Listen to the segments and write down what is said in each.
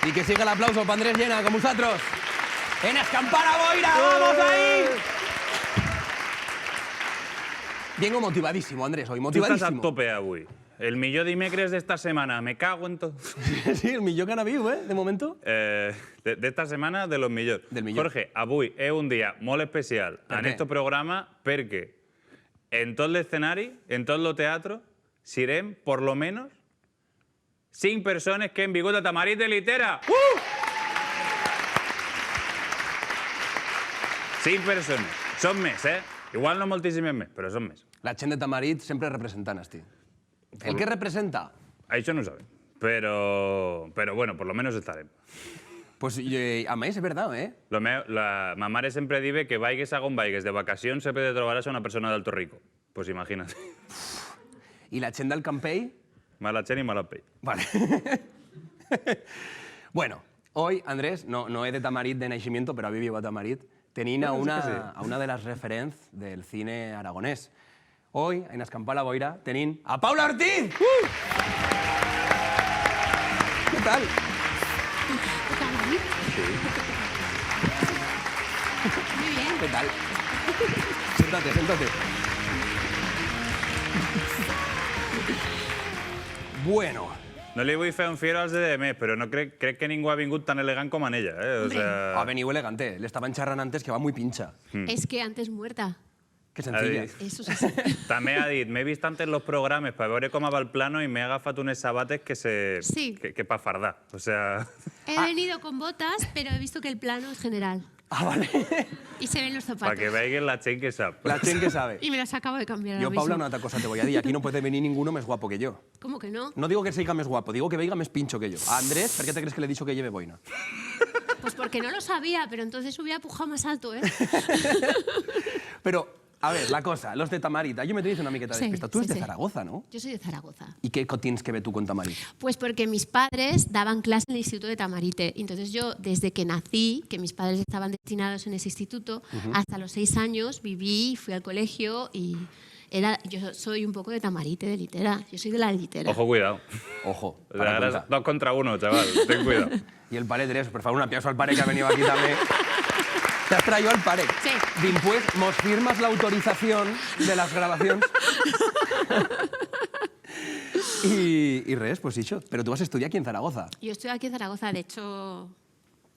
I que siga l'aplauso per Andrés Llena, com vosaltres. En escampar a boira, vamos ahí! Vengo motivadísimo, Andrés, hoy, Tu motivadísimo. estàs a tope avui. El millor dimecres d'esta setmana. Me cago en tot. Sí, el millor que han habido, de momento. D'esta setmana, de los millors. Del millor. Jorge, avui és un dia molt especial Per en què? este programa perquè en tot l'escenari, en tot el teatre, serem, por lo menos, 5 persones que han vingut a Tamarit de Litera. 5 persones. Són més, Igual no moltíssimes més, però són més. La gent de Tamarit sempre representant, esti. El que representa? Això no ho sabem. Però bueno, por lo menos estarem. Pues, a més, és verdad, Ma mare sempre diu que vaigues a on vaigues de vacacions sempre te trobaràs a una persona d'Alto Rico. Pues imagina't. I la gent del Campell? Mala gent i mala pell. Vale. Bueno, hoy, Andrés, no es de Tamarit de nacimiento, pero ha vivido a Tamarit, tenía a una de las referencias del cine aragonés. Hoy, en Escampar la Boira, tenim a Paula Ortiz! ¿Qué tal? ¿Qué tal, David? Muy bien. ¿Qué tal? Siéntate, siéntate. Bueno, No li vull fer un fiero als de DMs, però no crec que ningú ha vingut tan elegant com en ella. O Hombre. sea, ha venido elegante. Le estaban charrando antes que va muy pincha. Es que antes muerta. Qué sencilla. Ahí. Eso es así. també ha dit, m'he vist antes los programes per veure com va el plano i m'he agafat unes sabates Sí. que pa fardar. O sea, He venido con botas, pero he visto que el plano es general. Ah, vale. Y se ven los para zapatos. que veiguen la gent que sap. La gent que sabe. Y me los acabo de cambiar Yo, ahora Paula, mismo. una otra cosa te voy a decir. Aquí no puede venir ninguno más guapo que yo. ¿Cómo que no? No digo que sea más guapo, digo que venga más pincho que yo. A Andrés, ¿por qué te crees que le he dicho que lleve boina? Pues porque no lo sabía, pero entonces hubiera pujado más alto, ¿eh? Pero, a ver, la cosa, los de Tamarit, yo me tenéis una miqueta de Sí, despista. Tú eres sí, de sí. Zaragoza, ¿no? Yo soy de Zaragoza. ¿Y qué tienes que ver tú con Tamarit? Pues porque mis padres daban clase en el Instituto de Tamarite. Entonces yo, desde que nací, que mis padres estaban destinados en ese instituto, hasta los 6 años viví, fui al colegio y yo soy un poco de Tamarite, de Litera. Yo soy de la Litera. Ojo, cuidado. Ojo, O sea, para ara és cuenta. 2 contra 1, chaval. Ten cuidado. Y el pare Terés, por favor, un aplauso al pare que ha venido aquí también. Te has traído al pare. Sí. Dimpués, ¿nos firmas la autorización de las grabaciones? y res, pues dicho. Pero tú vas a estudiar aquí en Zaragoza. Yo estoy aquí en Zaragoza, de hecho,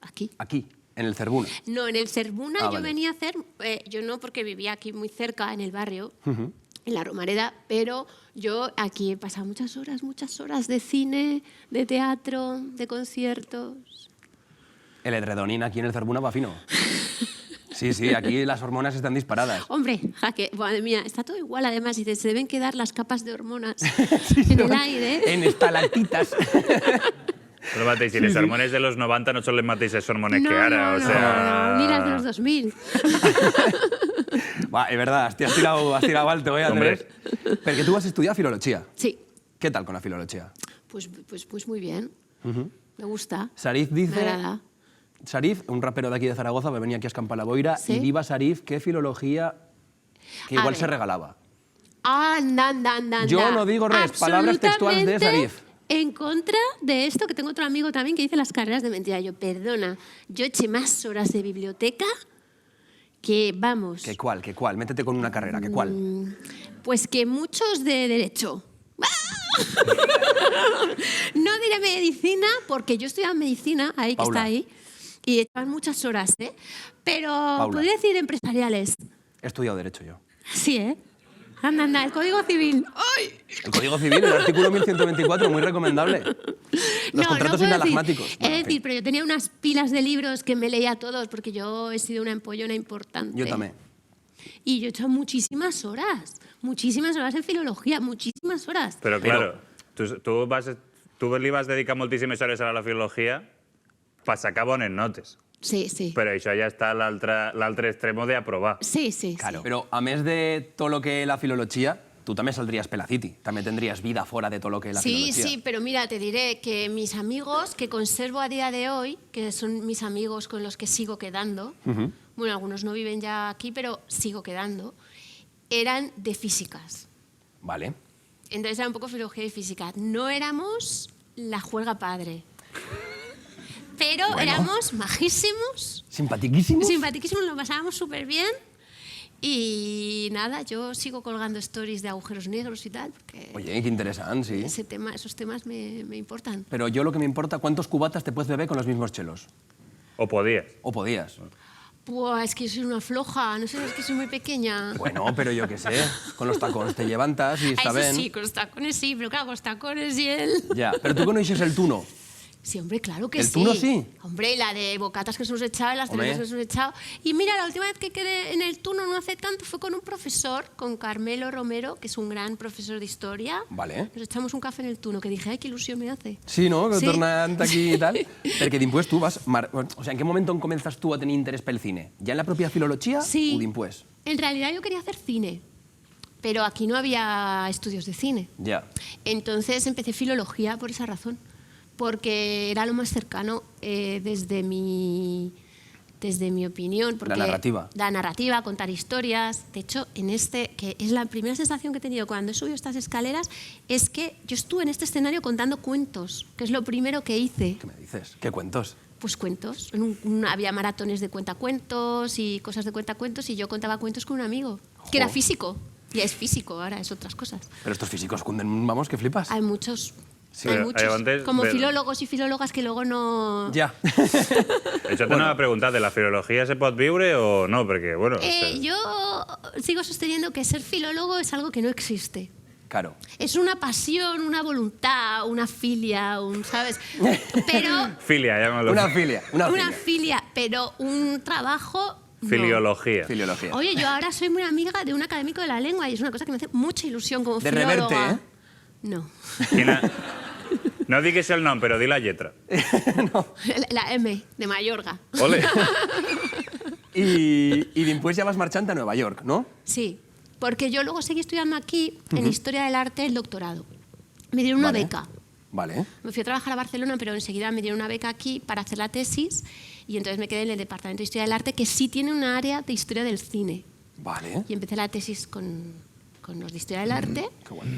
aquí. Aquí, en el Cerbuna. No, en el Cerbuna Ah, yo vale. venía a hacer, yo no porque vivía aquí muy cerca, en el barrio, en la Romareda, pero yo aquí he pasado muchas horas de cine, de teatro, de conciertos. El edredonín aquí en el Cerbuna va fino. Sí, sí, aquí las hormonas están disparadas. Hombre, jaque, madre mía, está todo igual además, y se deben quedar las capas de hormonas en el aire. En estalactitas. El mateix, i les hormones de los 90 no són les mateixes hormones que ara, o sea... no, ni las de los 2000. Va, es verdad, has tirado alto, Andrés? Porque tú vas a estudiar filología. Sí, ¿Qué tal con la filología? pues muy bien, me gusta, Sarif me dice... agrada. Sarif, un rapero de aquí de Zaragoza, me venía aquí a escampar la boira, Sí. y viva Sarif, qué filología que A igual ver. se regalaba. Anda. Yo no digo res, palabras textuales de Absolutamente Sarif. En contra de esto, que tengo otro amigo también que dice las carreras de mentira. Yo, perdona, yo eché más horas de biblioteca que, vamos, ¿Qué cuál? Métete con una carrera, ¿qué cuál? pues que muchos de derecho. No diré medicina, porque yo estudiaba medicina, ahí que Paula. está ahí, y echaban muchas horas, ¿eh? Pero Paula. podría decir empresariales. He estudiado Derecho yo. Sí, ¿eh? Anda, el Código Civil. El Código Civil, el artículo 1124, muy recomendable. Los contratos puedo inalagmáticos. decir. Bueno, Es en decir, fin. pero yo tenía unas pilas de libros que me leía todos, porque yo he sido una empollona importante. Yo también. Y yo he hecho muchísimas horas en filología, muchísimas horas. Però, claro, tu li vas dedicar moltíssimes hores a la filologia per sacar bones notes. Sí, sí. Però això ja està a l'altre extremo d'aprovar. Sí, sí, Claro, sí. pero a mes de todo lo que la filología, tú también saldrías pelaciti, también tendrías vida fuera de todo lo que la Sí, filología. sí, pero mira, te diré que mis amigos que conservo a día de hoy, que son mis amigos con los que sigo quedando, bueno, algunos no viven ya aquí, pero sigo quedando, eran de físicas. Vale. Entonces era un poco filología y física. No éramos la juerga padre. Pero Bueno. éramos majísimos, Simpatiquísimos. simpaticísimos, lo pasábamos súper bien. Y nada, yo sigo colgando stories de agujeros negros y tal, porque Oye, qué interesante, sí. esos temas me importan. Pero yo lo que me importa, ¿cuántos cubatas te puedes beber con los mismos chelos? O podías. ¿O podías? Pues es que yo soy una floja, no sé, es que soy muy pequeña. Bueno, pero yo qué sé, con los tacones te levantas y está Eso bien. sí, con los tacones sí, pero claro, con los tacones y él... Ya, pero tú conoces el tuno. Sí, hombre, claro que ¿El sí. tuno sí? Hombre, la de bocatas que se nos echaba, las Hombre. cervezas que se nos echaba. Y mira, la última vez que quedé en el tuno no hace tanto fue con un profesor, con Carmelo Romero, que es un gran profesor de historia. Vale. Nos echamos un café en el tuno, que dije, ay, qué ilusión me hace. Sí, no? Que Sí. tornant aquí i tal. Perquè dimpués tu vas... O sea, ¿en qué momento comenzas tú a tener interés pel cine? ¿Ya en la propia filología Sí. o dimpués? En realidad yo quería hacer cine, pero aquí no había estudios de cine. Ya. Entonces empecé filología por esa razón, porque era lo más cercano desde mi opinión. Porque narrativa. La narrativa, contar historias. De hecho, que es la primera sensación que he tenido cuando he subido estas escaleras, es que yo estuve en este escenario contando cuentos, que es lo primero que hice. ¿Qué me dices? ¿Qué cuentos? Pues cuentos. Había maratones de cuentacuentos y cosas de cuentacuentos y yo contaba cuentos con un amigo, que era Jo. físico. Ya es físico, ahora es otras cosas. Pero estos físicos cunden, vamos, que flipas. Hay muchos. Sí, hay hay muchos. antes Como de- filólogos y filólogas que luego no... Ya. Això t'anava a preguntar, de la filología se pot viure o no? Perquè, bueno... Yo sigo sosteniendo que ser filólogo es algo que no existe. Claro. Es una pasión, una voluntad, una filia, ¿sabes? Pero Filia, llámalo. Una filia. Una una filia. filia, pero un trabajo... no. Filiología. Filiología. Oye, yo ahora soy muy amiga de un académico de la lengua y es una cosa que me hace mucha ilusión como De filóloga. Reverte, ¿eh? No. Quina... No diguis el nom, però di la lletra. La M, de Mayorga. Ole. Y después ya vas marchando a Nueva York, ¿no? Sí, porque yo luego seguí estudiando aquí, en Historia del Arte, el doctorado. Me dieron una Vale. beca. Vale. Me fui a trabajar a Barcelona, pero enseguida me dieron una beca aquí para hacer la tesis y entonces me quedé en el Departamento de Historia del Arte, que sí tiene una área de Historia del Cine. Vale. Y empecé la tesis con los de Historia del Arte Qué bueno.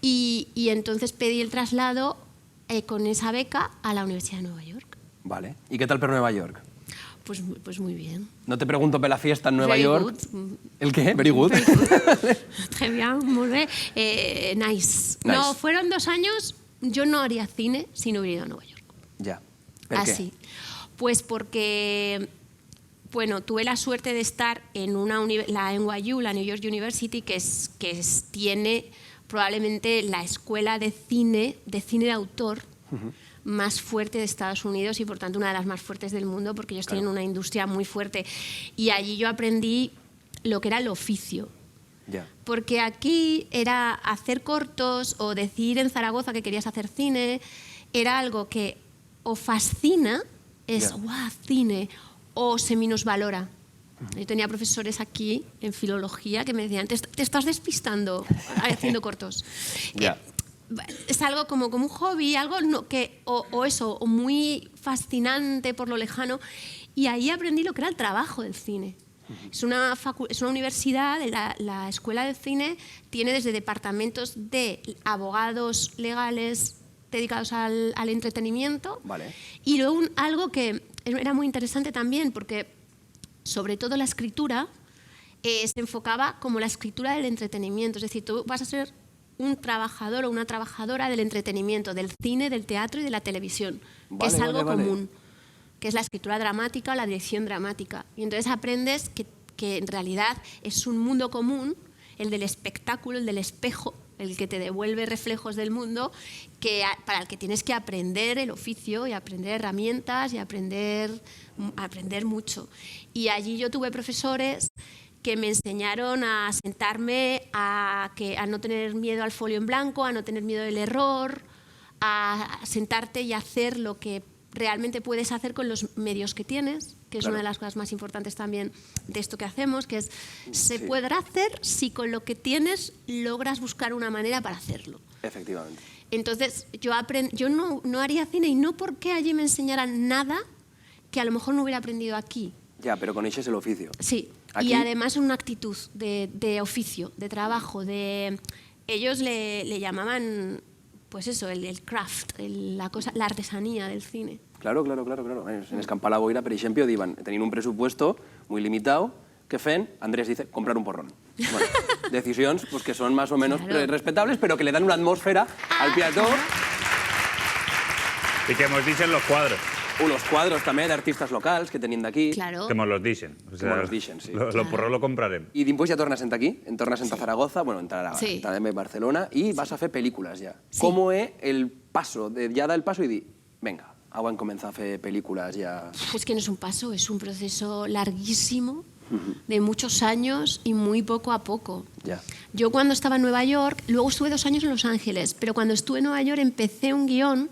y entonces pedí el traslado con esa beca a la Universidad de Nueva York. Vale. ¿Y qué tal por Nueva York? Pues muy bien. No te pregunto por la fiesta en Nueva Very York. good. ¿El qué? Very good. Très bien, muy bien. Nice. No, Nice. fueron 2 años. Yo no haría cine si no hubiera ido a Nueva York. Ya. ¿Por qué? Así. Pues porque, bueno, tuve la suerte de estar en la NYU, la New York University, tiene probablemente la escuela de cine de autor más fuerte de Estados Unidos y por tanto una de las más fuertes del mundo porque ellos tienen una industria muy fuerte. Y allí yo aprendí lo que era el oficio. Ya. Porque aquí era hacer cortos o decir en Zaragoza que querías hacer cine, era algo que o fascina, es Ya. guau, cine, o se minusvalora. Yo tenía profesores aquí en filología que me decían, te estás despistando haciendo cortos. Ya. Es algo como un hobby, algo o muy fascinante por lo lejano. Y ahí aprendí lo que era el trabajo del cine. Es una universidad, la Escuela de Cine tiene desde departamentos de abogados legales dedicados al entretenimiento Vale. y luego algo que era muy interesante también porque sobre todo la escritura se enfocaba como la escritura del entretenimiento, es decir, tú vas a ser un trabajador o una trabajadora del entretenimiento, del cine, del teatro y de la televisión, que Vale, es algo vale, vale. común, que es la escritura dramática o la dirección dramática. Y entonces aprendes que en realidad es un mundo común, el del espectáculo, el del espejo, el que te devuelve reflejos del mundo, para el que tienes que aprender el oficio y aprender herramientas y aprender mucho. Y allí yo tuve profesores que me enseñaron a sentarme, a no tener miedo al folio en blanco, a no tener miedo del error, a sentarte y hacer lo que realmente puedes hacer con los medios que tienes, que es Claro. una de las cosas más importantes también de esto que hacemos, que es, se Sí. podrá hacer si con lo que tienes logras buscar una manera para hacerlo. Efectivamente. Entonces, yo no haría cine y no porque allí me enseñaran nada que a lo mejor no hubiera aprendido aquí. Ya, pero con ese es el oficio. Sí, Aquí- y además una actitud de oficio, de trabajo, ellos le llamaban, pues eso, el craft, la artesanía del cine. Claro. En Escampar la Boira, per exemple, diuen, tenint un pressupuesto muy limitado, què fem? Andrés dice, comprar un porrón. Bueno, decisions pues, que son más o menos respetables, pero que le dan una atmósfera al plató. Y que nos dicen los cuadros. Unos cuadros també d'artistes locals que tenim d'aquí. Claro. Que nos los dicen. O sea, Que mos los dicen, sí. Los porros lo comprarem. I després ja tornes aquí, tornes a Zaragoza, bueno, Sí. també a Barcelona, i vas a fer pel·lícules ja. Sí. ¿Cómo es el paso, de ya da el paso y di, venga, ahora han comenzado a hacer películas ya? Es que no es un paso, es un proceso larguísimo, de muchos años y muy poco a poco. Ya. Yo cuando estaba en Nueva York, luego estuve 2 años en Los Ángeles, pero cuando estuve en Nueva York empecé un guión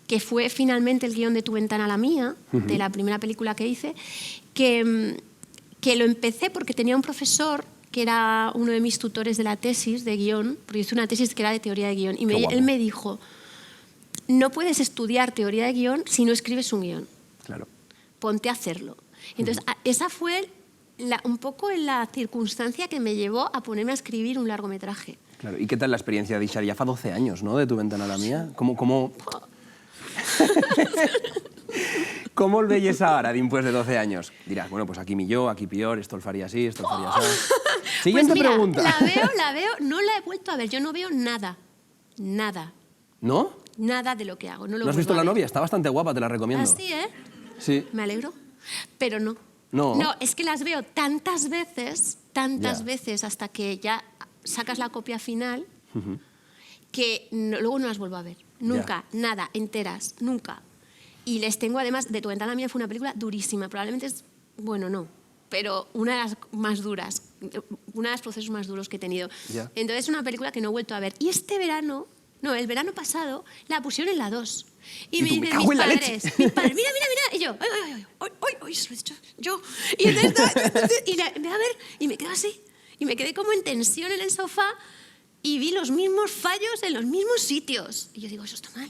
que fue finalmente el guión de Tu ventana a la mía, de la primera película que hice, que lo empecé porque tenía un profesor que era uno de mis tutores de la tesis de guión, porque hice una tesis que era de teoría de guión, y él me dijo, no puedes estudiar teoría de guión si no escribes un guión. Claro. Ponte a hacerlo. Entonces, esa fue un poco la circunstancia que me llevó a ponerme a escribir un largometraje. Claro. ¿Y qué tal la experiencia de Ishar? Ya fa 12 años, ¿no?, de Tu ventana a la mía. ¿Cómo el veies ara, después de 12 años? Dirás, bueno, pues aquí millor, aquí peor, esto lo faría así, esto lo faría así. Siguiente Pues mira, pregunta. la veo, no la he vuelto a ver, yo no veo nada, ¿No? nada de lo que hago. ¿No ¿No has visto La novia? Está bastante guapa, te la recomiendo. Así, ¿eh? Sí. Me alegro, pero no. No. No, es que las veo tantas veces, Ya. veces, hasta que ya sacas la copia final, que luego no las vuelvo a ver. Nunca, nada, enteras, nunca. Y les tengo, además, de Tu ventana a la mía fue una película durísima. Probablemente es, bueno, no, pero una de las más duras, uno de los procesos más duros que he tenido. Ya. Entonces es una película que no he vuelto a ver. Y este verano, no, el verano pasado, la pusieron en la 2. Y Y me tú, me dicen cago mis en la padres, leche. mis padres, mira. Y yo, ay, se lo he dicho yo. Y entonces, me va a ver, y me quedo así. Y me quedé como en tensión en el sofá y vi los mismos fallos en los mismos sitios. Y yo digo, eso está mal.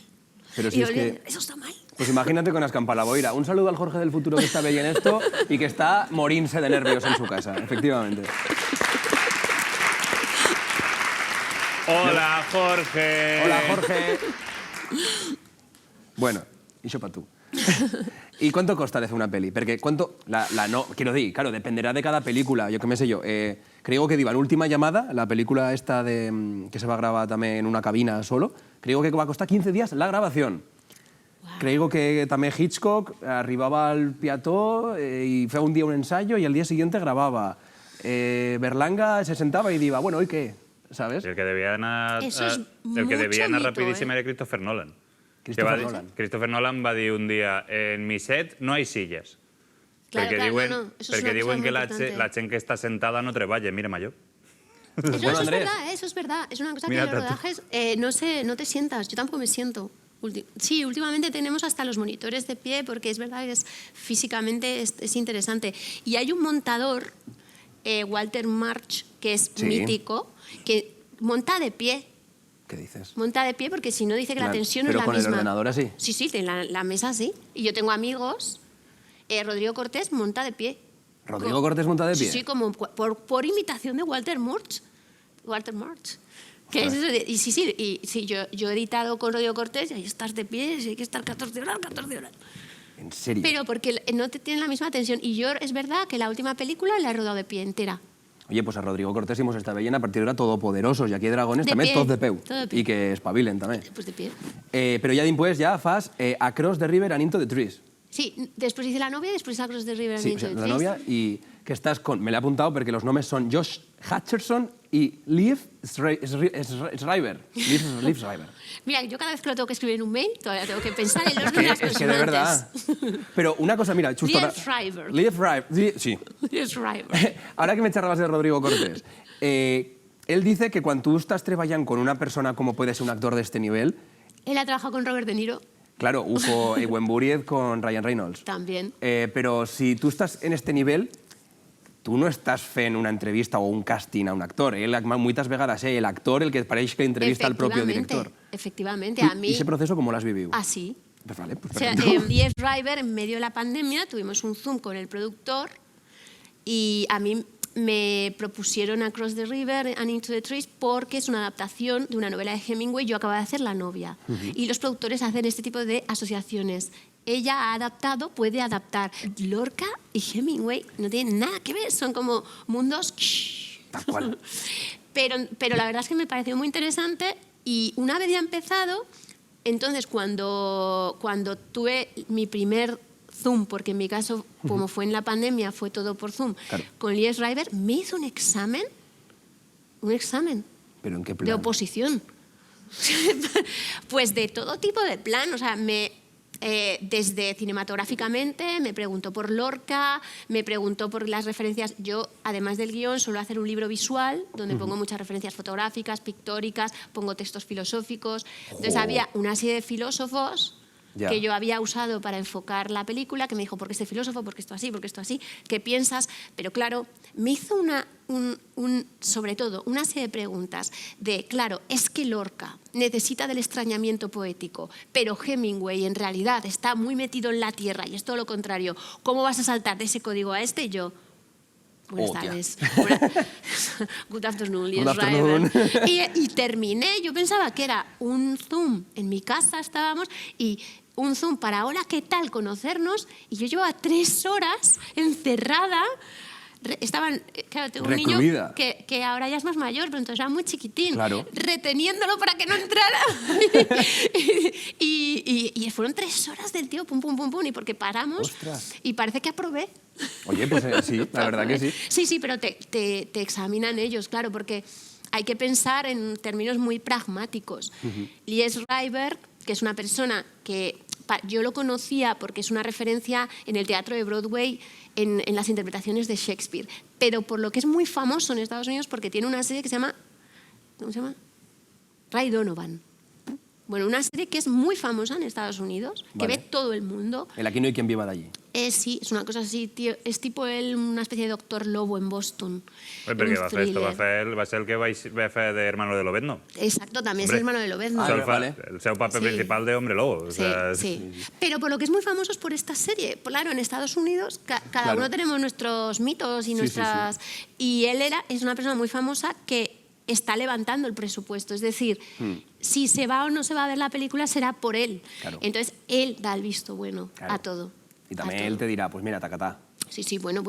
Pero Y si yo, es que... eso está mal. Pues imagínate con Escampar la Boira. Un saludo al Jorge del futuro que está veient esto y que está morirse de nervios en su casa, efectivamente. Hola, Jorge. Hola, Jorge. Bueno, això per tu. ¿Y cuánto costa de hacer una peli? Porque quiero decir, claro, dependerá de cada película, yo qué me sé yo. Creo que digo, en Última Llamada, la película esta que se va a grabar también en una cabina solo, creo que va a costar 15 días la grabación. Wow. Creo que también Hitchcock arribaba al plató y fue un día un ensayo y al día siguiente grababa. Berlanga se sentaba y diga, bueno, ¿y qué? ¿Sabes? El que debía anar, Eso es el que mucho debía anar mito, rapidíssim era Christopher Nolan. Christopher Nolan. Christopher Nolan va dir un dia, en mi set no hay sillas. Claro, perquè claro, diuen, no, eso es perquè una cosa diuen muy que importante. la gent que està sentada no treballa, mira-me jo. Eso es Andrés. verdad, eso es verdad. Es una cosa que Mira, en los Tatu. rodajes no te sientas. Yo tampoco me siento. Sí, últimamente tenemos hasta los monitores de pie porque es verdad que físicamente es interesante. Y hay un montador, Walter March, que es Sí. mítico, que monta de pie. ¿Qué dices? Monta de pie porque si no dice que la Claro, tensión pero es la con el misma. ordenador así. Sí, la mesa así. Y yo tengo amigos. Rodrigo Cortés monta de pie. ¿Rodrigo Cortés monta de pie? Sí, como por imitación de Walter March. Walter March. Que es eso y sí, yo he editado con Rodrigo Cortés y ahí estás de pie, y hay que estar 14 horas. ¿En serio? Pero porque no te tienen la misma tensión. Y yo, es verdad que la última película la he rodado de pie entera. Oye, pues a Rodrigo Cortés hemos estado veient a partir de ahora todopoderosos y aquí hay dragones De también pie, todos de peu. todo de pie. Y que espabilen también. Pues de pie. Pero ya después ya fas Across the River and Into the Trees. Sí, después hice La novia y después Across the River and Sí, o Into sea, the la Trees. novia y que estás con... Me la he apuntado porque los nombres son Josh Hutcherson y Liv Schreiber. Liv Schreiber. Mira, yo cada vez que lo tengo que escribir en un mail, todavía tengo que pensar en los nombres Es que de verdad. Pero una cosa, mira, justo... Liv Schreiber. Liv Schreiber, sí. Es Schreiber. Ahora que me charlabas de Rodrigo Cortés, él dice que cuando tú estás trabajando con una persona como puede ser un actor de este nivel, Él ha trabajado con Robert De Niro claro, Hugo Ewen Buried con Ryan Reynolds. también. Pero si tú estás en este nivel, tú no estás fent una entrevista o un casting a un actor. Muchas vegades el actor el que pareix que entrevista al propio director. Efectivamente, a mí... ¿Y ese proceso cómo lo has vivido? Así. Pues vale, pues O sea, perfecto. Liv Schreiber, en medio de la pandemia, tuvimos un Zoom con el productor y a mí me propusieron Across the River and Into the Trees porque es una adaptación de una novela de Hemingway. Yo acababa de hacer La novia. Y los productores hacen este tipo de asociaciones. ella ha adaptado, puede adaptar. Lorca y Hemingway no tienen nada que ver, son como mundos... Tal cual. Pero la verdad es que me pareció muy interesante y una vez ya empezado, entonces cuando tuve mi primer Zoom, porque en mi caso, como fue en la pandemia, fue todo por Zoom, claro, con Lie Schreiber, me hizo un examen. ¿Pero en qué plan? De oposición. Pues de todo tipo de plan, o sea, desde cinematográficamente, me preguntó por Lorca, me preguntó por las referencias. Yo, además del guión, suelo hacer un libro visual donde pongo muchas referencias fotográficas, pictóricas, pongo textos filosóficos. Entonces había una serie de filósofos que yo había usado para enfocar la película, que me dijo, ¿por qué este filósofo? ¿Por qué esto así? ¿Por qué esto así? ¿Qué piensas? Pero claro, me hizo sobre todo una serie de preguntas de, claro, es que Lorca necesita del extrañamiento poético, pero Hemingway en realidad está muy metido en la tierra y es todo lo contrario. ¿Cómo vas a saltar de ese código a este? Y yo... Buenas tardes. Good afternoon, Lie Schreiber. Y terminé, yo pensaba que era un Zoom, en mi casa estábamos, y un Zoom para hola, ¿qué tal? Conocernos, y yo llevaba 3 horas encerrada. Claro, tengo un niño que ahora ya es más mayor, pero entonces era muy chiquitín, claro, reteniéndolo para que no entrara. y fueron 3 horas del tío, pum, pum, pum, pum, y porque paramos. ¡Ostras! Y parece que aprobé. Oye, pues sí, la verdad que sí. Sí, pero te examinan ellos, claro, porque hay que pensar en términos muy pragmáticos. Lie Schreiber, que es una persona que yo lo conocía porque es una referencia en el teatro de Broadway, en las interpretaciones de Shakespeare, pero por lo que es muy famoso en Estados Unidos porque tiene una serie que se llama... ¿Cómo se llama? Ray Donovan. Bueno, una serie que es muy famosa en Estados Unidos, que ve todo el mundo. El Aquí no hay quien viva de allí. Sí, es una cosa así, tío. Es tipo una especie de Doctor Lobo en Boston. Pero ¿qué va a hacer esto? Va a ser el que va a hacer de hermano de Lobezno. Exacto, también es hermano de Lobezno. El seu papel principal de hombre lobo. O sea, sí. Pero por lo que es muy famoso es por esta serie. Claro, en Estados Unidos cada uno tenemos nuestros mitos y nuestras... Y él es una persona muy famosa que está levantando el presupuesto. Es decir, si se va o no se va a ver la película será por él. Claro. Entonces, él da el visto bueno a todo. Y también él te dirá, pues mira, tacatá. Sí, bueno.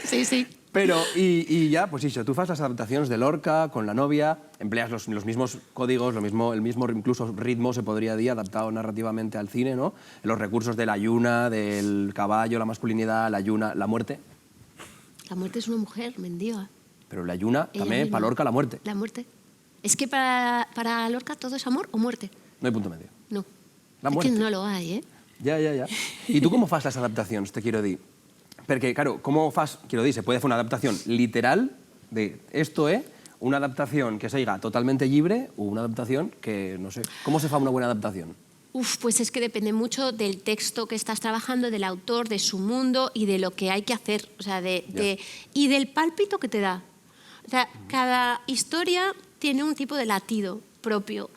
Sí. Pero, y ya, pues eso, tú fas las adaptaciones de Lorca con la novia, empleas los mismos códigos, el mismo incluso ritmo, se podría decir, adaptado narrativamente al cine, ¿no? Los recursos de la yuna, del caballo, la masculinidad, la yuna, la muerte. La muerte es una mujer, mendiga. Pero la yuna, también, para Lorca, la muerte. La muerte. Es que para Lorca todo es amor o muerte. No hay punto medio. No. La muerte. Es que no lo hay, ¿eh? Ja. I tu com fas les adaptacions, te quiero dir? Perquè, claro, com fas, quiero dir, se puede hacer una adaptación literal de esto, una adaptación que siga totalmente libre o una adaptación que, no sé, ¿cómo se fa una buena adaptación? Pues es que depende mucho del texto que estás trabajando, del autor, de su mundo y de lo que hay que hacer, o sea, y del pálpito que te da. O sea, cada historia tiene un tipo de latido propio,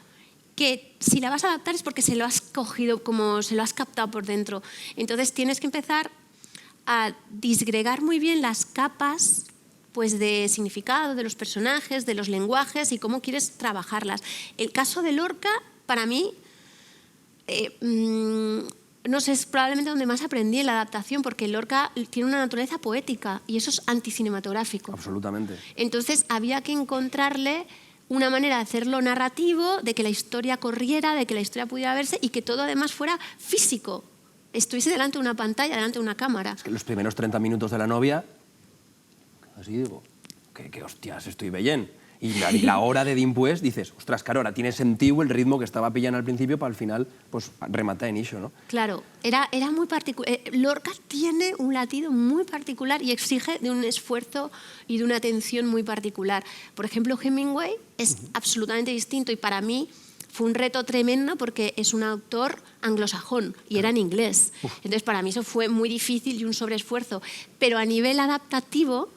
que si la vas a adaptar es porque se lo has cogido, como se lo has captado por dentro. Entonces tienes que empezar a disgregar muy bien las capas pues, de significado de los personajes, de los lenguajes y cómo quieres trabajarlas. El caso de Lorca, para mí, no sé, es probablemente donde más aprendí en la adaptación, porque Lorca tiene una naturaleza poética y eso es anticinematográfico. Absolutamente. Entonces había que encontrarle una manera de hacerlo narrativo, de que la historia corriera, de que la historia pudiera verse y que todo además fuera físico, estuviese delante de una pantalla, delante de una cámara. Es que los primeros 30 minutos de la novia, así digo, que hostias, estoy veient. Y la hora de dimpués dices, ostras, claro, ahora tiene sentido el ritmo que estaba pillando al principio para al final pues, rematar en eso, ¿no? Claro, era muy particular. Lorca tiene un latido muy particular y exige de un esfuerzo y de una atención muy particular. Por ejemplo, Hemingway es absolutamente distinto y para mí fue un reto tremendo porque es un autor anglosajón y era en inglés. Entonces, para mí eso fue muy difícil y un sobreesfuerzo. Pero a nivel adaptativo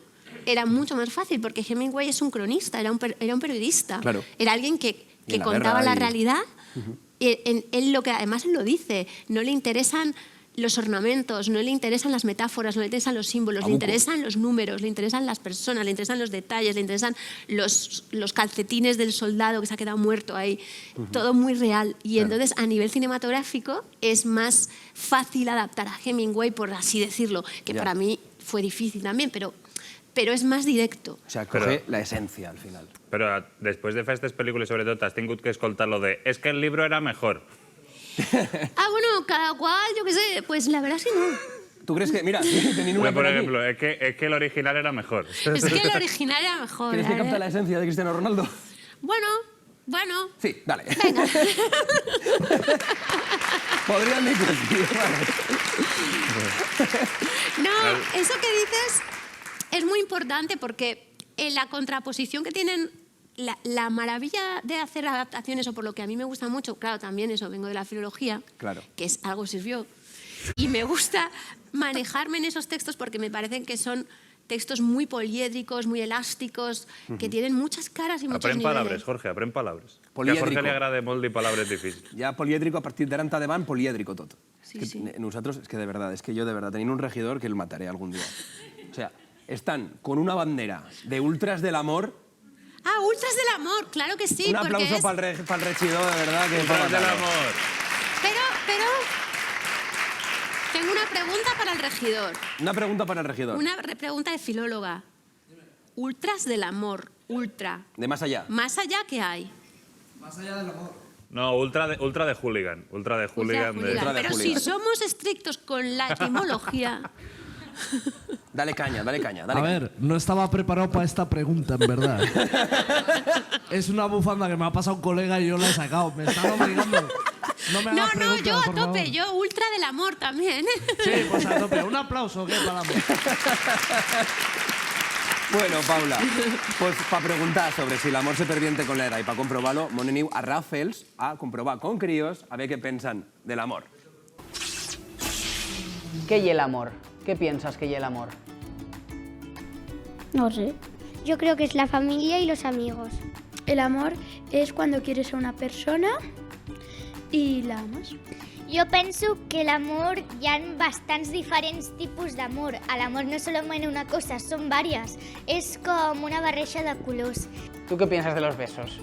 era mucho más fácil porque Hemingway es un cronista, era un periodista. Claro. Era alguien que contaba la realidad. Él lo que además él lo dice, no le interesan los ornamentos, no le interesan las metáforas, no le interesan los símbolos, le interesan los números, le interesan las personas, le interesan los detalles, le interesan los calcetines del soldado que se ha quedado muerto ahí. Todo muy real. Y entonces, a nivel cinematográfico, es más fácil adaptar a Hemingway, por así decirlo, que para mí fue difícil también, pero es más directo. O sea, coge la esencia al final. Però després de fer aquestes pel·lícules, sobretot, has tingut que escoltar lo de «es que el libro era mejor». Bueno, cada cual, yo qué sé, pues la verdad es que no. ¿Tú crees que, mira, teniendo una Por por aquí, ejemplo, es que el original era mejor. Es que el original era mejor. ¿crees que capta la esencia de Cristiano Ronaldo? Bueno. Sí, dale. Venga. Podrían decir que sí, vale. No, eso que dices es muy importante porque en la contraposición que tienen, la maravilla de hacer adaptaciones, o por lo que a mí me gusta mucho, claro, también eso, vengo de la filología, Claro. que es algo sirvió, y me gusta manejarme en esos textos porque me parecen que son textos muy poliédricos, muy elásticos, que tienen muchas caras y muchos Aprèn niveles. palabres, Jorge, aprèn palabres. Que a Polièdrico. Jorge li agrada molt dir palabres difícils. Ya poliédrico, a partir de ahora en van, poliédrico todo. Sí, Es que sí. Nosotros, es que yo de verdad, tenía un regidor que lo mataré algún día. O sea, están con una bandera de ultras del amor. Ah, Ultras del Amor, claro que sí. Un porque aplauso es... para el regidor, de verdad. Que Ultras del amor. Pero tengo una pregunta para el regidor. Una pregunta para el regidor. Una pregunta de filóloga. Ultras del Amor, ultra. De más allá. ¿Más allá qué hay? No, ultra de hooligan. Ultra de hooligan. Ultra de Pero hooligan. si somos estrictos con la etimología... Dale caña, dale caña. A ver, no estaba preparado para esta pregunta, en verdad. Es una bufanda que me ha pasado un colega y yo la he sacado. Me están obligando. No me hagas preguntas, yo a por tope, favor. yo Ultra del Amor también. Sí, pues a tope. Un aplauso, ¿qué? Para mí. Bueno, Paula, pues para preguntar sobre si el amor se perdiente con la edad y para comprobarlo, moneniu a Raffles a comprobar con críos a ver qué piensan del amor. ¿Qué y el amor? ¿Qué piensas que y el amor? No sé. Yo creo que es la familia y los amigos. El amor es cuando quieres a una persona y la amas. Jo penso que l'amor hi ha bastants diferents tipus d'amor. L'amor no solament una cosa, són vàries. És com una barreja de colors. ¿Tú qué piensas de los besos?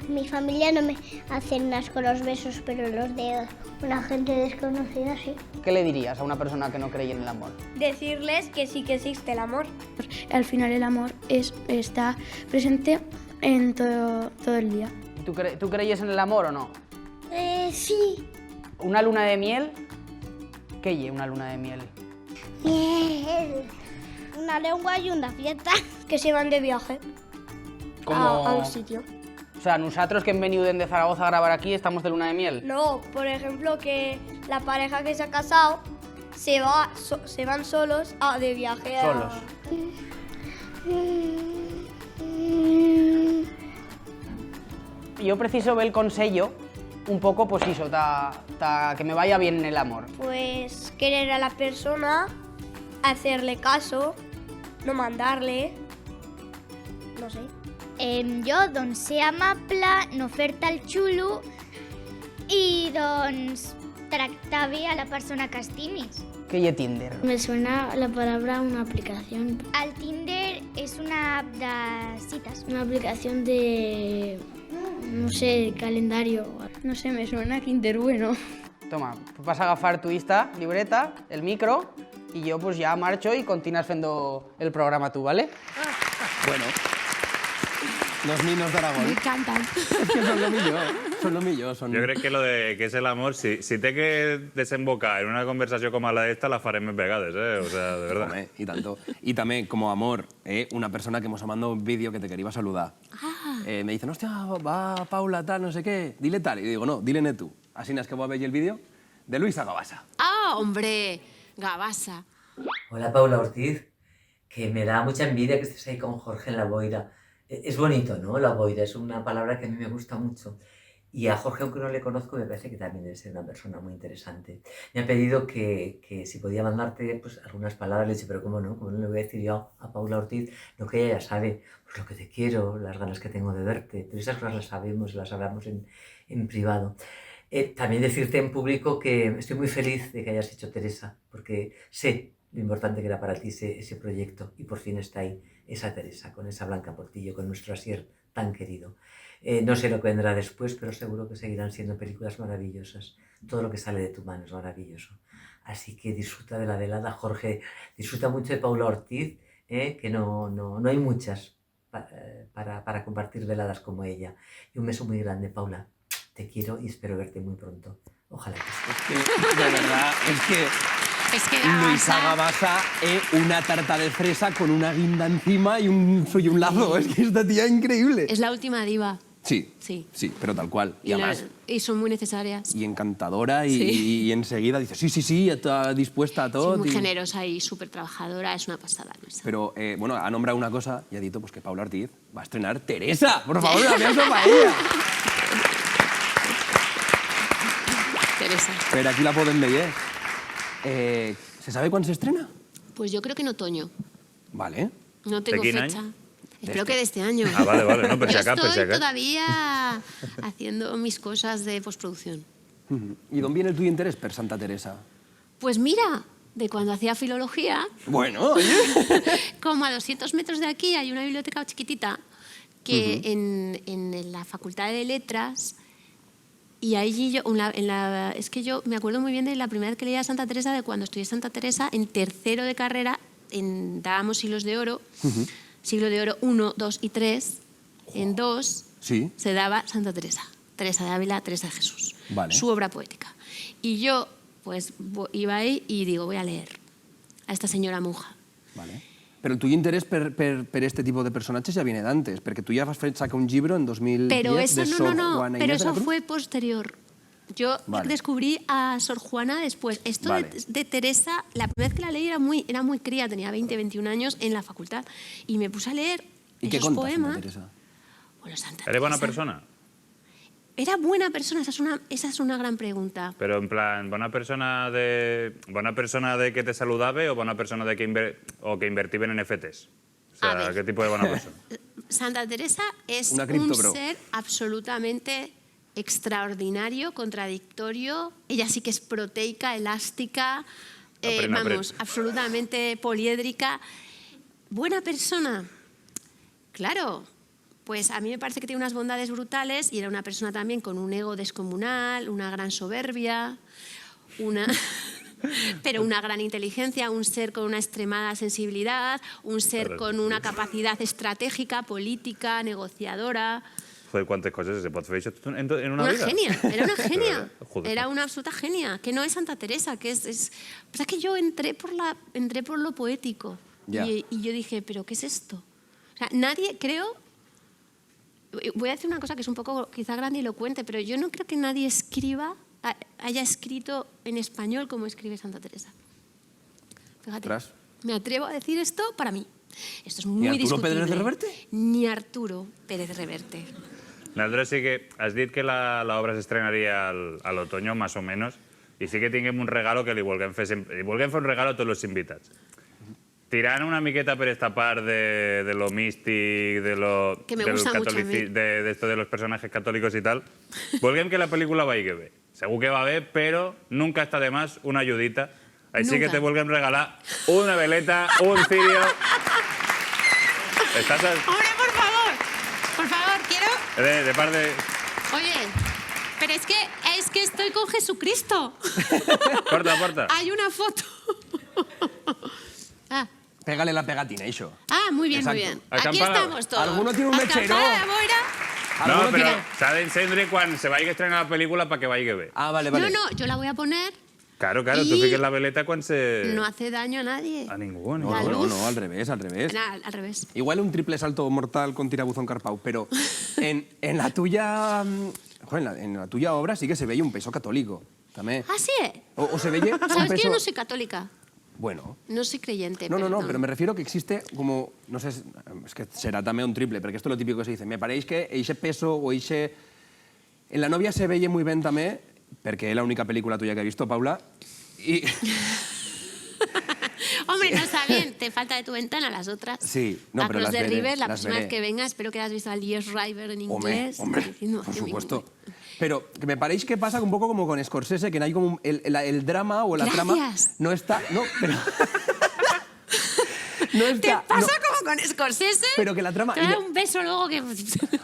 Mi familia no me hacen asco los besos, pero los de una gente desconocida sí. ¿Qué le dirías a una persona que no cree en el amor? Decirles que sí que existe el amor. Al final el amor está presente en todo el día. ¿Tú creyes en el amor o no? Sí. ¿Una luna de miel? ¿Qué y una luna de miel? Bien. Una lengua y una fiesta. Que se van de viaje Como... a un sitio. O sea, nosotros que hem venido desde Zaragoza a grabar aquí estamos de luna de miel. No, por ejemplo, que la pareja que se ha casado se van solos de viaje a... Solos. Yo preciso ver el consejo un poco, pues eso, que me vaya bien en el amor. Pues querer a la persona, hacerle caso, no mandarle, no sé. Jo, doncs, ser amable, no fer-te el xulo i, doncs, tractar bé a la persona que estimis. ¿Qué y Tinder? Me suena la palabra a una aplicación. El Tinder és una app de cites. Una aplicación de, no sé, calendario. No sé, me suena a Kinder Bueno. Toma, vas a agafar tu Insta, libreta, el micro, y yo pues ya marcho y continúas haciendo el programa tú, ¿vale? Bueno, los niños de Aragón. Me encantan. Es que son lo millor. Son... Jo crec que lo de què és el amor, si té que desembocar en una conversació com la d'esta, la farem més vegades, O sea, de verdad. Hombre, y tanto. Y también, como amor, una persona que nos ha mandado un vídeo que te quería saludar. Me dicen, hostia, va Paula, tal, no sé qué, dile tal. Y digo, no, dile tú. Así es que voy a ver el vídeo de Luisa Gabasa. Ah, hombre, Gabasa. Hola Paula Ortiz, que me da mucha envidia que estés ahí con Jorge en la boira. Es bonito, ¿no? La boira es una palabra que a mí me gusta mucho. Y a Jorge, aunque no le conozco, me parece que también debe ser una persona muy interesante. Me ha pedido que si podía mandarte pues, algunas palabras. Le he dicho, pero ¿cómo no? ¿Cómo no le voy a decir yo a Paula Ortiz lo que ella ya sabe? Pues lo que te quiero, las ganas que tengo de verte. Pero esas cosas las sabemos, las hablamos en privado. También decirte en público que estoy muy feliz de que hayas hecho Teresa, porque sé lo importante que era para ti ese proyecto y por fin está ahí esa Teresa, con esa Blanca Portillo, con nuestro Asier tan querido. No sé lo que vendrá después, pero seguro que seguirán siendo películas maravillosas. Todo lo que sale de tu mano es maravilloso. Así que disfruta de la velada, Jorge. Disfruta mucho de Paula Ortiz, que no hay muchas para compartir veladas como ella. Y un beso muy grande, Paula. Te quiero y espero verte muy pronto. Ojalá que sí. De verdad, Es que Luisa Gabasa es una tarta de fresa con una guinda encima y un lazo. Es que esta tía es increíble. es la última diva. Sí, Sí. sí, pero tal cual. Y además, Y son muy necesarias. y encantadora y, Sí. y enseguida dice, sí, está dispuesta a Sí, todo. muy y- generosa y súper trabajadora, es una pasada, Luisa. Pero, bueno, ha nombrado una cosa y ha dicho pues, que Paula Ortiz va a estrenar Teresa. Por favor, un aplauso para ella. Teresa. Pero aquí la pueden ver. ¿Se sabe cuándo se estrena? Pues yo creo que en otoño. Vale. No tengo qué fecha. año? Espero que de este año. Ah, vale, no, pero si Yo acá, estoy pero si acá. todavía haciendo mis cosas de postproducción. ¿Y dónde viene tu interés per Santa Teresa? Pues mira, de cuando hacía filología, Bueno, oye. como a 200 metros de aquí hay una biblioteca chiquitita que en la Facultad de Letras, y allí yo, es que yo me acuerdo muy bien de la primera vez que leía Santa Teresa, de cuando estudié Santa Teresa en tercero de carrera, dábamos siglos de oro, siglo de oro 1, 2 y 3, en 2 Sí. se daba Santa Teresa, Teresa de Ávila, Teresa de Jesús, Vale. su obra poética. Y yo pues iba ahí y digo, voy a leer a esta señora monja. Vale. Però el tuyo interés per este tipo de personatges ja viene d'antes, perquè tu ja vas sacar un llibre en 2010 Pero eso de Sor Juana pero Inés de la eso Cruz. fue posterior. Yo Vale. descubrí a Sor Juana después. Esto Vale. de Teresa, la primera vez que la leí era muy cría, tenía 20, 21 años en la facultad. Y me puse a leer ¿Y qué esos contas, poemas. Santa Teresa? Bueno, Santa ¿Eres buena Teresa. persona? Era buena persona, esa es una gran pregunta. Pero en plan, ¿buena persona de que te saludaba o buena persona de que invertía en NFTs? O A sea, ver. ¿qué tipo de buena persona? Santa Teresa es Una un criptobro. ser absolutamente extraordinario, contradictorio. Ella sí que es proteica, elástica, Aprende. absolutamente poliédrica. Buena persona. Claro, pues a mí me parece que tiene unas bondades brutales y era una persona también con un ego descomunal, una gran soberbia, pero una gran inteligencia, un ser con una extremada sensibilidad, un ser con una capacidad estratégica, política, negociadora. Joder, ¿cuántas cosas se puede hacer en una Una vida? genia, era una genia. Joder. Era una absoluta genia, que no es Santa Teresa, que es pues es que yo entré por lo poético. Ya. Y yo dije, ¿pero qué es esto? O sea, nadie, creo, voy a decir una cosa que es un poco quizá grandilocuente, pero yo no creo que nadie haya escrito en español como escribe Santa Teresa. Fíjate, Ostras. me atrevo a decir esto para mí. Esto es muy Arturo discutible. Pérez Reverte? Ni Arturo Pérez Reverte. Nosaltres sí que has dit que l'obra s'estrenaria al otoño, más o menos, i sí que tinguem un regalo que li volguem fer un regalo a tots els invitats. Tirant una miqueta per esta part de lo místic, Que me gusta mucho a mí. de esto de los personajes católicos y tal, volguem que la pel·lícula vagi bé. Segur que va bé, però nunca està de más una ayudita. Així Nunca. que te volguem regalar una veleta, un cirio... Estàs ¡Hombre, por favor, quiero... de part de... Oye, pero es que estoy con Jesucristo. Porta. Hay una foto. Pégale la pegatina, això. Muy bien, Exacto. muy bien. Acampada. Aquí estamos todos. ¿Alguno tiene un mechero? Acampada de boira. No, Alguno però tiene- s'ha d'encendre quan se vagi a estrenar la pel·lícula perquè vagi bé. Ah, vale. No, yo la voy a poner. Claro, tú Y- fiques la veleta quan se... No hace daño a nadie. A ningú, a No, ningú. La no, luz. no, al revés, al revés. Nah, al revés. Igual un triple salto mortal con tirabuzón carpau, pero en la tuya... Joder, en la tuya obra sí que se veía un peso católico, también. Ah, sí. O se veía un ¿Sabes que peso... yo no soy católica? Bueno, No soy creyente. no, perdón. pero me refiero que existe como, no sé, es que será también un triple, porque esto es lo típico que se dice, me pareix que ese peso o ese... En La novia se veía muy bien también, porque es la única película tuya que he visto, Paula, y... Hombre, no está bien, te falta de tu ventana las otras. Sí, no, pero Across las the veré, River, la las próxima vez veré. que vengas, espero que hayas visto al Years River en inglés. Hombre, Diciendo, por "Hace mi supuesto. mujer". Pero que me paréis que pasa un poco como con Scorsese, que no hay como el drama o la trama Gracias. no está... No, pero... no ¿Te está... pasa no, como con Scorsese? pero que la trama... Te da un beso luego que...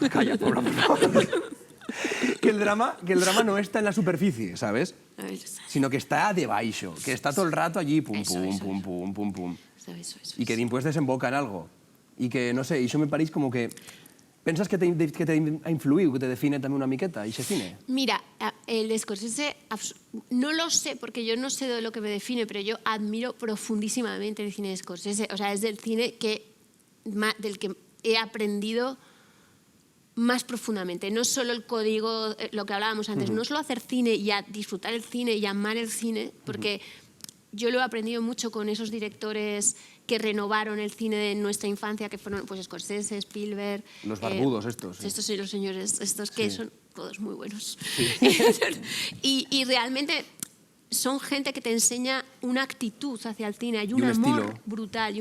Calla, Paula, por favor. que el drama no está en la superficie, ¿sabes? A ver, Sino que está debaixo, que está todo el rato allí, pum, Eso, pum, eso, pum, eso. pum, pum, pum. eso. Y que después desemboca en algo. Y que, no sé, eso me pareix como que... Pensas que te ha influido, que te define también una miqueta, y ese cine? Mira, el de Scorsese, no lo sé, porque yo no sé de lo que me define, pero yo admiro profundísimamente el cine de Scorsese. O sea, es del cine del que he aprendido más profundamente. No solo el código, lo que hablábamos antes, no solo hacer cine y disfrutar el cine y amar el cine, porque yo lo he aprendido mucho con esos directores que renovaron el cine de nuestra infancia, que fueron pues Scorsese, Spielberg... Los barbudos estos. Sí. Estos son los señores, estos que son todos muy buenos. y realmente son gente que te enseña una actitud hacia el cine, hay un amor estilo. brutal, y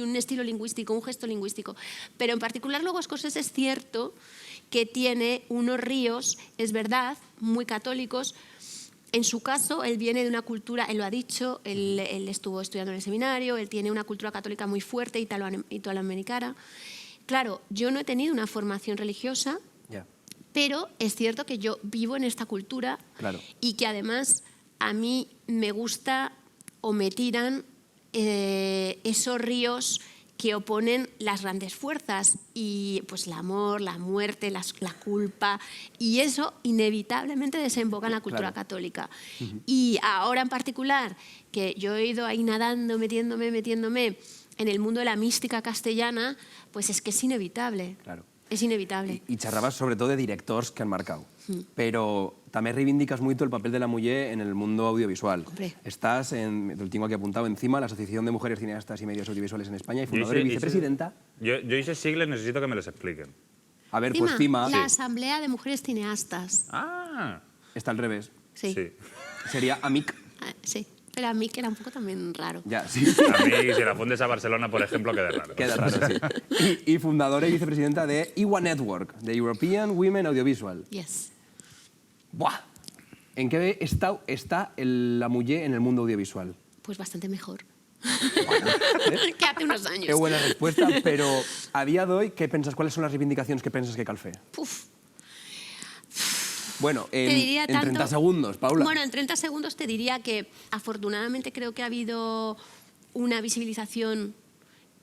un estilo lingüístico, un gesto lingüístico. Pero en particular luego Scorsese es cierto que tiene unos ríos, es verdad, muy católicos. En su caso, él viene de una cultura, él lo ha dicho, él estuvo estudiando en el seminario, él tiene una cultura católica muy fuerte, italoamericana. Claro, yo no he tenido una formación religiosa, Ya. pero es cierto que yo vivo en esta cultura Claro. y que además a mí me gusta o me tiran esos ríos que oponen las grandes fuerzas y pues el amor, la muerte, la culpa, y eso inevitablemente desemboca en la cultura Claro. católica. Y ahora en particular, que yo he ido ahí nadando, metiéndome en el mundo de la mística castellana, pues es que es inevitable. Claro. Es inevitable. Y charrabas sobre todo de directors que han marcado. Pero también reivindicas mucho el papel de la mujer en el mundo audiovisual. Hombre. Estás, lo tengo aquí apuntado encima, la Asociación de Mujeres Cineastas y Medios Audiovisuales en España y fundadora y vicepresidenta. Yo ese sigles necesito que me los expliquen. A ver, pues CIMA La Asamblea de Mujeres Cineastas. Ah, está al revés. Sí. sí. Sería AMIC. Sí. Pero a mí que era un poco también raro. Ya, sí. A mí, si la fundes a Barcelona, por ejemplo, queda raro. Queda raro, sí. Y fundadora y vicepresidenta de IWA Network, de European Women Audiovisual. Yes. ¡Buah! ¿En qué estado está la mujer en el mundo audiovisual? Pues bastante mejor. que hace unos años. Qué buena respuesta, pero a día de hoy, ¿qué piensas? ¿Cuáles son las reivindicaciones que piensas que cal fer? Puf. Bueno, Te diría en 30 tanto- segundos, Paula. Bueno, en 30 segundos te diría que afortunadamente creo que ha habido una visibilización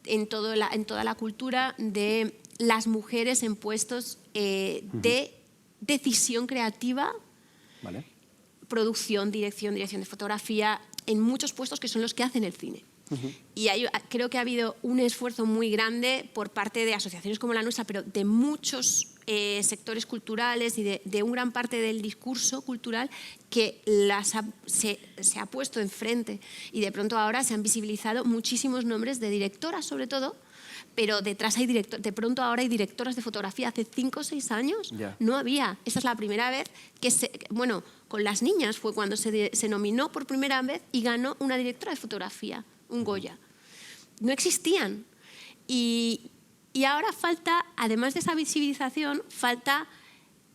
en toda la cultura de las mujeres en puestos de decisión creativa, Vale. producción, dirección de fotografía, en muchos puestos que son los que hacen el cine. Y creo que ha habido un esfuerzo muy grande por parte de asociaciones como la nuestra, pero de muchos sectores culturales y de una gran parte del discurso cultural que se ha puesto enfrente. Y de pronto ahora se han visibilizado muchísimos nombres de directoras, sobre todo, pero detrás hay de pronto ahora hay directoras de fotografía. Hace 5 o 6 años Ya. no había. Esa es la primera vez que bueno, con Las Niñas fue cuando se nominó por primera vez y ganó una directora de fotografía, un Goya. No existían. Y ahora falta, además de esa visibilización, falta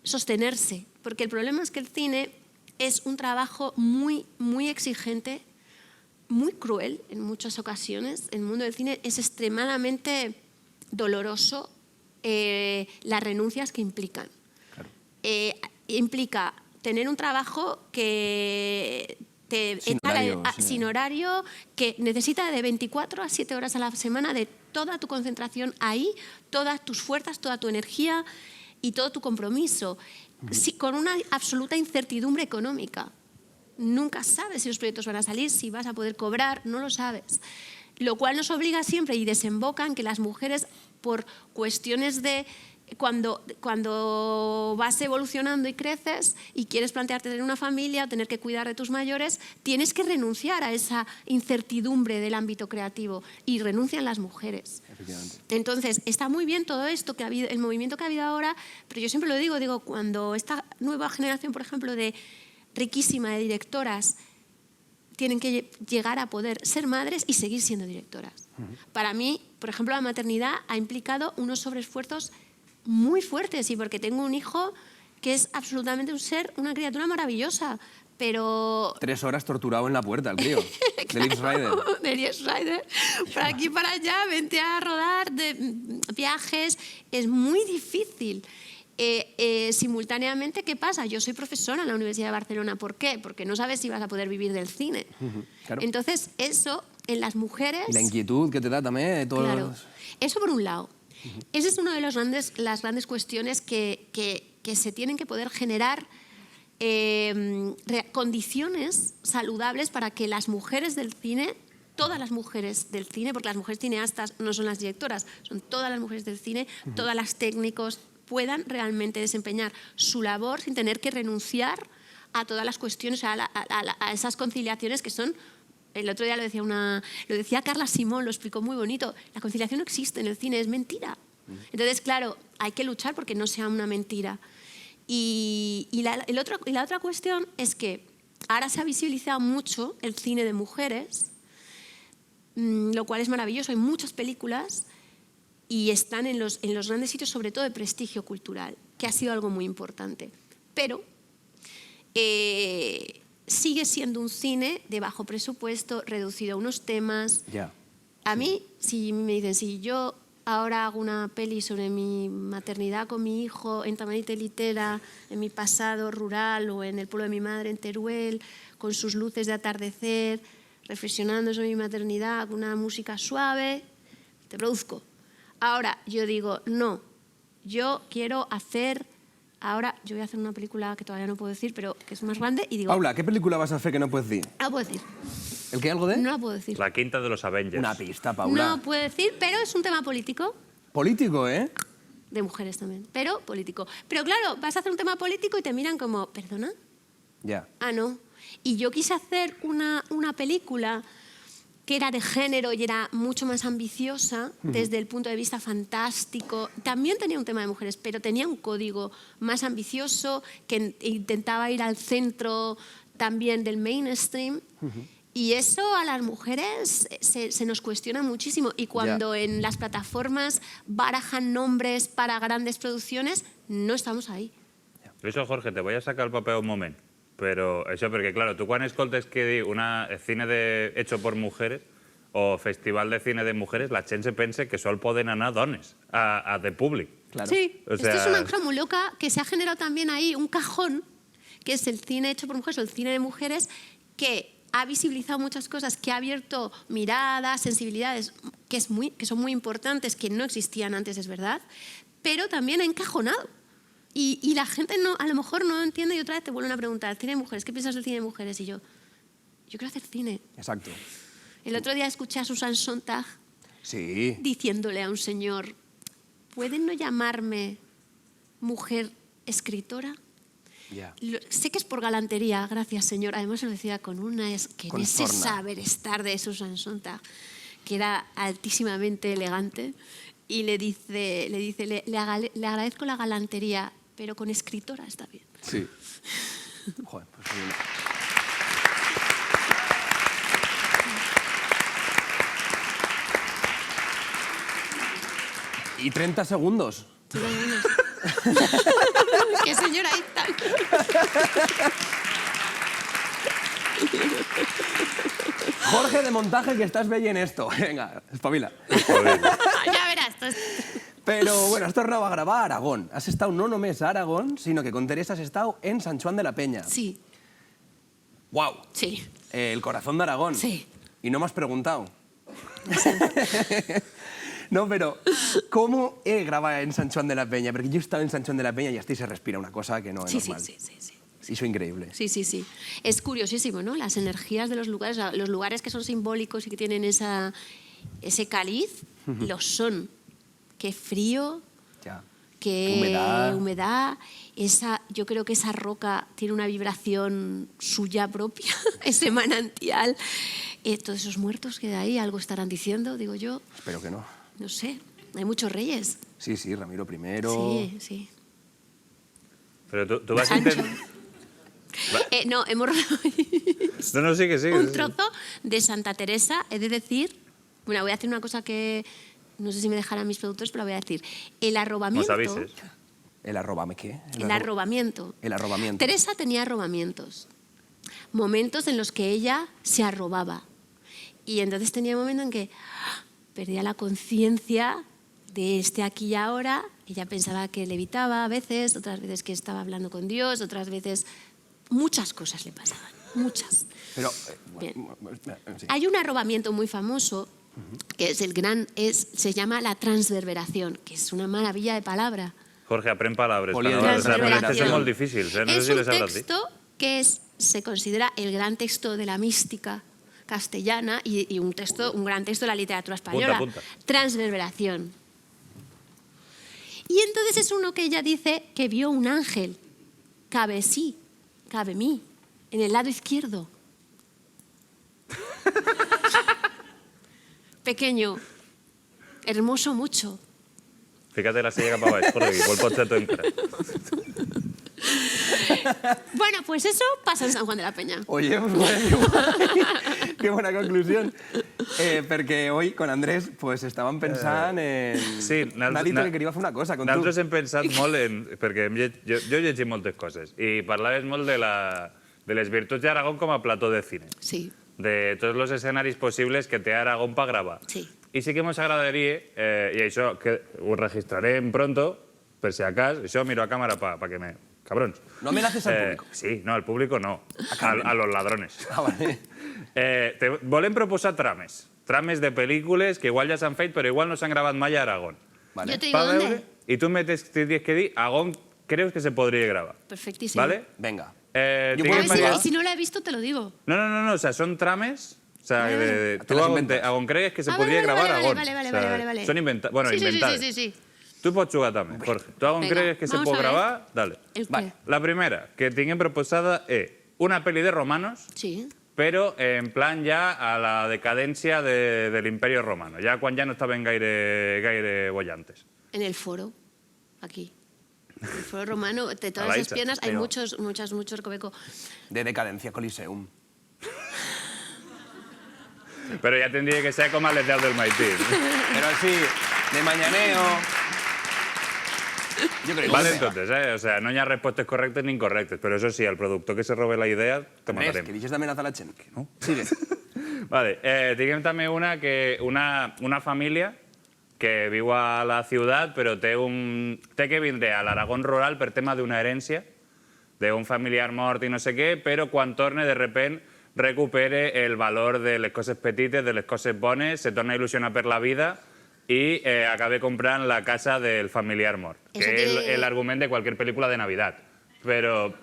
sostenerse, porque el problema es que el cine es un trabajo muy, muy exigente, muy cruel en muchas ocasiones. El mundo del cine es extremadamente doloroso las renuncias que implican. Claro. Implica tener un trabajo que sin horario, que necesita de 24 a 7 horas a la semana de toda tu concentración ahí, todas tus fuerzas, toda tu energía y todo tu compromiso, con una absoluta incertidumbre económica. Nunca sabes si los proyectos van a salir, si vas a poder cobrar, no lo sabes. Lo cual nos obliga siempre y desemboca en que las mujeres, por cuestiones de cuando vas evolucionando y creces y quieres plantearte tener una familia o tener que cuidar de tus mayores, tienes que renunciar a esa incertidumbre del ámbito creativo y renuncian las mujeres. Efectivamente. Entonces, está muy bien todo esto, el movimiento que ha habido ahora, pero yo siempre lo digo, cuando esta nueva generación, por ejemplo, riquísima de directoras tienen que llegar a poder ser madres y seguir siendo directoras. Para mí, por ejemplo, la maternidad ha implicado unos sobreesfuerzos muy fuertes, y porque tengo un hijo que es absolutamente un ser, una criatura maravillosa, pero... 3 horas torturado en la puerta, el crío. De Liv Schreiber. De Liv Schreiber. Para aquí, para allá, vente a rodar de viajes. Es muy difícil. Simultáneamente, ¿qué pasa? Yo soy profesora en la Universidad de Barcelona. ¿Por qué? Porque no sabes si vas a poder vivir del cine. Claro. Entonces, eso en las mujeres... Y la inquietud que te da también de todos Claro. los... Eso por un lado. Esa es una de las grandes cuestiones que se tienen que poder generar condiciones saludables para que las mujeres del cine, todas las mujeres del cine, porque las mujeres cineastas no son las directoras, son todas las mujeres del cine, todas las técnicos, puedan realmente desempeñar su labor sin tener que renunciar a todas las cuestiones, a esas conciliaciones que son... El otro día lo decía Carla Simón, lo explicó muy bonito. La conciliación no existe en el cine, es mentira. Entonces, claro, hay que luchar porque no sea una mentira. Y la otra cuestión es que ahora se ha visibilizado mucho el cine de mujeres, lo cual es maravilloso. Hay muchas películas y están en los grandes sitios, sobre todo de prestigio cultural, que ha sido algo muy importante. Pero sigue siendo un cine de bajo presupuesto, reducido a unos temas. Ya. A mí, si me dicen, si yo ahora hago una peli sobre mi maternidad con mi hijo en Tamarite Litera, en mi pasado rural o en el pueblo de mi madre, en Teruel, con sus luces de atardecer, reflexionando sobre mi maternidad, con una música suave, te produzco. Ahora, yo digo, no, yo quiero hacer... Ahora yo voy a hacer una película que todavía no puedo decir, pero que es más grande y digo... Paula, ¿qué película vas a hacer que no puedes decir? No la puedo decir. ¿El qué? ¿Algo de? No la puedo decir. La quinta de los Avengers. Una pista, Paula. No puedo decir, pero es un tema político. Político, ¿eh? De mujeres también, pero político. Pero claro, vas a hacer un tema político y te miran como, ¿perdona? Ya. Ah, no. Y yo quise hacer una película que era de género y era mucho más ambiciosa desde el punto de vista fantástico. También tenía un tema de mujeres, pero tenía un código más ambicioso que intentaba ir al centro también del mainstream. Y eso a las mujeres se nos cuestiona muchísimo. Y cuando en las plataformas barajan nombres para grandes producciones, no estamos ahí. Eso, Jorge, te voy a sacar el papel un moment. Però això perquè, clar, tu quan escoltes que diu cine hecho por mujeres o festival de cine de mujeres, la gent se pensa que sol poden anar dones de públic. Claro. Sí, O sea... esto es una cosa muy loca que se ha generado también ahí un cajón, que es el cine hecho por mujeres o el cine de mujeres, que ha visibilizado muchas cosas, que ha abierto miradas, sensibilidades que son muy importantes, que no existían antes, es verdad, pero también ha encajonado. Y la gente no, a lo mejor no entiende y otra vez te vuelven a preguntar, ¿cine de mujeres? ¿Qué piensas del cine de mujeres? Y yo quiero hacer cine. Exacto. El otro día escuché a Susan Sontag Sí. diciéndole a un señor, ¿pueden no llamarme mujer escritora? Ya. Sé que es por galantería, gracias señor. Además se lo decía con Con ese sorna. saber estar de Susan Sontag, que era altísimamente elegante, y le dice, le agradezco la galantería, pero con escritora está bien. Sí. Joder, pues sí. Y 30 segundos. Sí, vámonos. ¡Qué señora ahí está! Jorge de montaje, que estás bello en esto. Venga, espabila. Ya verás. Pero bueno, has tornado a gravar a Aragón. Has estado no només a Aragón, sino que con Teresa has estado en San Juan de la Peña. Sí, ¡Wow! sí. El corazón de Aragón. Sí. Y no me has preguntado. No, pero ¿cómo grabar en San Juan de la Peña? Porque yo he estado en San Juan de la Peña y hasta ahí se respira una cosa que no es Sí, normal. sí. Hizo increíble. Sí. Es curiosísimo, ¿no? Las energías de los lugares que son simbólicos y que tienen ese caliz, lo son. Qué frío, Ya. qué humedad. Yo creo que esa roca tiene una vibración suya propia, ese manantial. Todos esos muertos que de ahí algo estarán diciendo, digo yo. Espero que no. No sé, hay muchos reyes. Sí, Ramiro I. Sí. Pero tú vas a Sancho. intentar... No, hemos rodado... No, sí que sí. Un trozo de Santa Teresa, he de decir, bueno, voy a hacer una cosa que no sé si me dejarán mis productores, pero la voy a decir. El arrobamiento. Nos avises. ¿El arrobame qué? El arrobamiento. El arrobamiento. Teresa tenía arrobamientos. Momentos en los que ella se arrobaba. Y entonces tenía un momento en que perdía la conciencia de este aquí y ahora. Ella pensaba que levitaba a veces, otras veces que estaba hablando con Dios, otras veces muchas cosas le pasaban, muchas. Pero, Bien. sí. Hay un arrobamiento muy famoso que se llama la transverberación, que es una maravilla de palabra. Jorge, aprèn palabras. Transverberación. Esto es muy difícil, no sé Es si un les hablas a ti. texto que se considera el gran texto de la mística castellana y un gran texto de la literatura española. Punta. Transverberación. Y entonces es uno que ella dice que vio un ángel, cabe mí, en el lado izquierdo. Pequeño, hermoso mucho. Fíjate la silla cap a baix, Jorge, igual pot ser tu encara. Bueno, pues eso pasa en San Juan de la Peña. Oye, pues bueno, qué buena conclusión. Porque hoy, con Andrés, pues estaven pensant en... Sí, M'ha dit que queria fer una cosa con tu. Nosaltres hem pensat molt en... Perquè jo he llegit moltes coses i parlaves molt de les virtuts d'Aragón com a plató de cine. Sí. De tots els escenaris possibles que té Aragón per gravar. Sí. I sí que ens agradaria, i això que ho registrarem pronto, per si acas, això miro a càmera pa que me... Cabrons. No amenaces al público. Sí, no, al público no. A los ladrones. Ah, vale. Volem proposar trames. Trames de pel·lícules que igual ja s'han fet, però igual no s'han gravat mai a Aragón. Vale. Yo te digo dónde. Y tú me tienes que dir a on creus que se podría grabar. Perfectísimo. ¿Vale? Venga. Tinc puedo Y imaginar- si no la he visto, te lo digo. No, o sea, son trames. O sea, Vale. tú Te las a on inventes. crees que se Ah, podría vale, grabar vale, Aragón. vale, O sea, vale. Son inventadas. Bueno, Sí, inventadas. sí. Tú pots jugar també, Jorge. Tu on Venga, crees que se vamos pot a ver. gravar? Dale. ¿El Vale. qué? La primera que tinguem proposada és una pel·li de romanos, Sí. però en plan ja a la decadència de l'Imperio Romano, ja quan ja no estaven gaire bollantes. En el foro, aquí. El foro romano, de A todas la esas Isa, piernas hay pero- muchos recoveco. De decadencia Coliseum. Però ja tindria que ser com a les 10 del Maití. Pero así, de mañaneo... Yo creo que... Valen totes, O sea, no hi ha respostes correctes ni incorrectes, però eso sí, al productor que se robe la idea, te Andrés, matarem. que dices de amenaza a la gent. No? Sigue. Vale, tinguem també una família que viu a la ciutat, però té que vindre a l'Aragón rural per tema d'una herència, d'un familiar mort i no sé què, però quan torne, de repent, recupere el valor de les coses petites, de les coses bones, se torna a il·lusionar per la vida i acabe comprant la casa del familiar mort, Eso que és tiene- l'argument de cualquier pel·lícula de Navidad. Però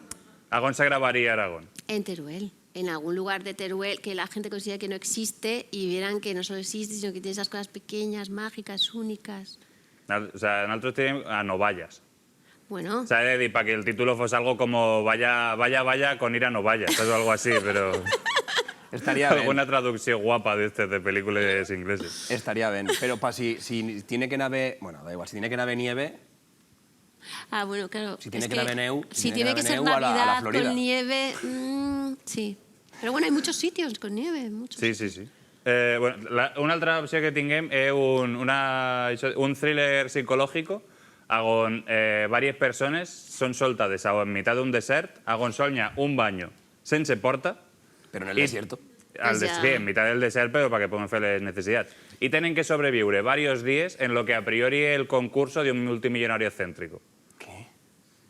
¿a on se gravaria Aragón? En Teruel. En algún lugar de Teruel que la gente considera que no existe y vieran que no solo existe, sino que tiene esas cosas pequeñas, mágicas, únicas. O sea, nosotros tenemos a Novallas. Bueno, O sea, he de decir, para que el título fuese algo como vaya con ir a Novallas, o algo así, pero Estaría bien. alguna traducción guapa de películas ingleses. Estaría bien. Pero si tiene que nave... Bueno, da igual. Si tiene que nave nieve... bueno, claro. Si tiene es que haber neu, si si tiene tiene que que ser haber neu, a la Navidad Florida. con nieve, sí. Pero bueno, hay muchos sitios con nieve, muchos. Sí. Bueno, una altra opció que tinguem és un thriller psicològic on diverses persones són soltades en mitad d'un desert, on sol hi ha un baño sense porta. Pero en el Y- desierto. Sí, en mitad del desert, pero para que puedan hacer las necesidades. Y tienen que sobrevivir varios días en lo que a priori es el concurso de un multimillonario excéntrico. ¿Qué?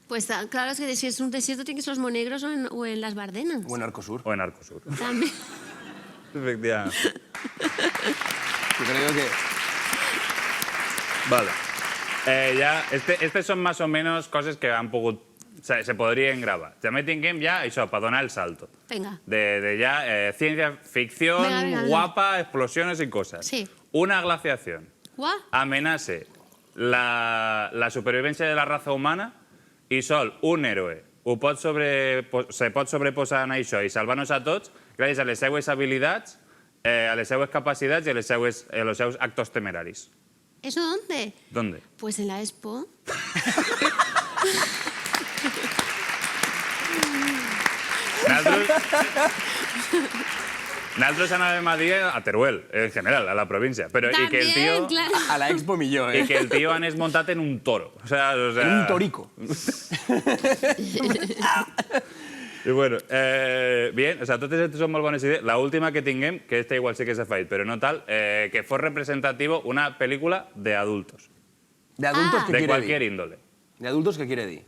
Pues claro, es que si es un desierto tiene que ser los Monegros o en las Bardenas. O en Arcosur. O en Arcosur. También. Efectivamente. Yo creo que... Vale. Estes són més o menys coses que han pogut... Se podrien gravar. També tinguem ja això, per donar el salto. Venga. De ya ciencia ficción, Venga. guapa, explosiones y cosas. Sí. Una glaciación ¿Guau? amenace la supervivencia de la raza humana i sol un héroe se pot sobreposar en això i salvar-nos a tots gràcies a les seues habilitats, a les seues capacitats i a los seus actos temeraris. ¿Eso dónde? ¿Dónde? Pues en la Expo. Nosaltres anàvem a dir a Teruel, en general, a la província. Però, i que el También, tío, claro. A la Expo millor, y que el tío anés montat en un toro. O sea, En un torico. I bueno, bien, o sea, totes aquestes són molt bones idees. La última que tinguem, que esta igual sí que s'ha fet, però no tal, que fos representativo una pel·lícula de adultos. De adultos, ¿qué De quiere cualquier decir? índole. De adultos, ¿qué quiere decir?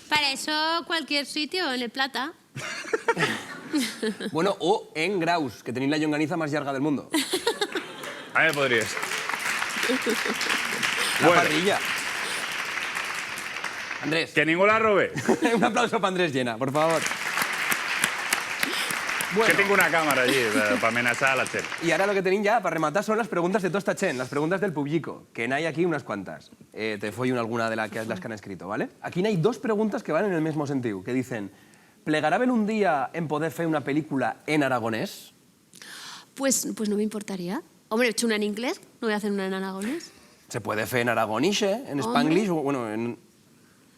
Para eso cualquier sitio, en el Plata. Bueno, o en Graus, que tenéis la llonganiza más larga del mundo. A ver, podries. La Bueno. parrilla. Andrés, Que ningú la robe. un aplauso para Andrés Llena, por favor. Que tinc una càmera allí per amenaçar a la gent. Y ahora lo que tenéis ya para rematar son las preguntas de toda esta chen, las preguntas del público, que hay aquí unas cuantas. Te follo alguna de las que han escrito, ¿vale? Aquí hay dos preguntas que van en el mismo sentido, que dicen, ¿plegará un día en poder hacer una película en aragonés? Pues no me importaría. Hombre, he hecho una en inglés, no voy a hacer una en aragonés. Se puede hacer en aragoniche, en spanglish, o bueno,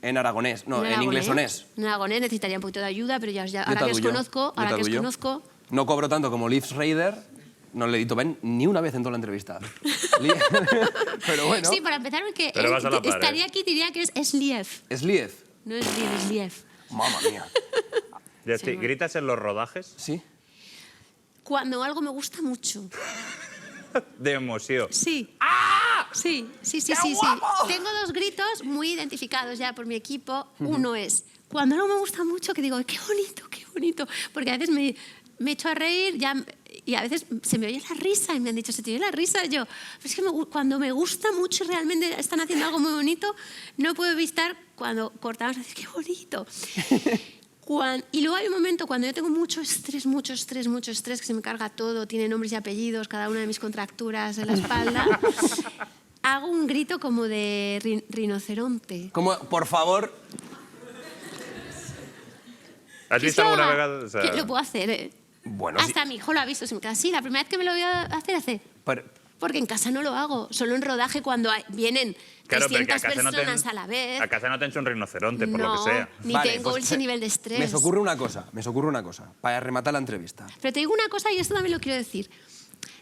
en aragonés, no, en inglesonés. En aragonés necesitaría un poquito de ayuda, pero ya Yo ahora te que os adullo, conozco, yo te adullo. No cobro tanto como Liv Raider, no le he dicho ven ni una vez en toda la entrevista. Pero bueno, Sí, para empezar, porque Pero vas a la par, estaría aquí diría que es Liev. es Liev. No es Liev, es Liev. Mamma mía. Ja Sí, estic. bueno. ¿Gritas en los rodajes? Sí. Cuando algo me gusta mucho. De emoció. Sí. Sí. Tengo dos gritos muy identificados ya por mi equipo. Uno es cuando algo me gusta mucho, que digo, qué bonito. Porque a veces me echo a reír y a veces se me oye la risa y me han dicho, ¿se te oye la risa? Y yo, pues es que cuando me gusta mucho y realmente están haciendo algo muy bonito, no puedo evitar cuando cortamos a decir, qué bonito. Y luego hay un momento cuando yo tengo mucho estrés, que se me carga todo, tiene nombres y apellidos, cada una de mis contracturas en la espalda, hago un grito como de rinoceronte. Como, por favor, Has vist Sí, alguna va. vegada? O sea, Que lo puedo hacer, ¿eh? bueno, sí, Hasta mi hijo lo ha visto, se me queda así. La primera vez que me lo voy a hacer. pero, Porque en casa no lo hago, solo en rodaje cuando vienen claro, perquè 300 a casa no personas tens, a la vez. a casa no tens un rinoceronte, por no, lo que sea. ni Vale, tengo pues ese nivel de estrés. me ocurre una cosa, para rematar la entrevista. Pero te digo una cosa y esto también lo quiero decir.